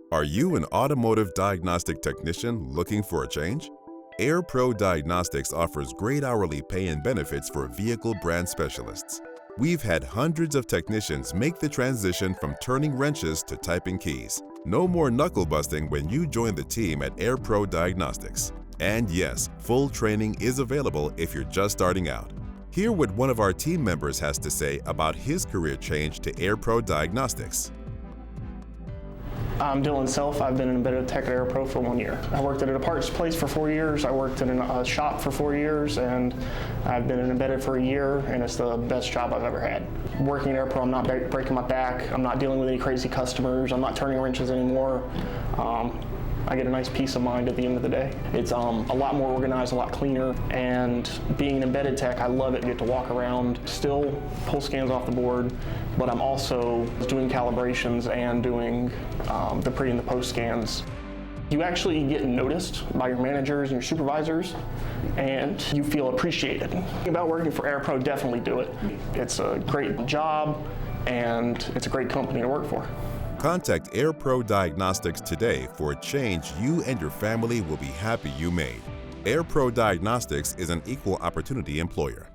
Are you an automotive diagnostic technician looking for a change? AirPro Diagnostics offers great hourly pay and benefits for vehicle brand specialists. We've had hundreds of technicians make the transition from turning wrenches to typing keys. No more knuckle busting when you join the team at AirPro Diagnostics. And yes, full training is available if you're just starting out. Hear what one of our team members has to say about his career change to AirPro Diagnostics. I'm Dylan Self. I've been an embedded tech at AirPro for 1 year. I worked at a parts place for 4 years. I worked in a shop for 4 years, and I've been an embedded for a year, and it's the best job I've ever had. Working at AirPro, I'm not breaking my back. I'm not dealing with any crazy customers. I'm not turning wrenches anymore. I get a nice peace of mind at the end of the day. It's a lot more organized, a lot cleaner, and being an embedded tech, I love it. I get to walk around, still pull scans off the board, but I'm also doing calibrations and doing the pre and the post scans. You actually get noticed by your managers and your supervisors, and you feel appreciated. About working for AirPro, definitely do it. It's a great job, and it's a great company to work for. Contact AirPro Diagnostics today for a change you and your family will be happy you made. AirPro Diagnostics is an equal opportunity employer.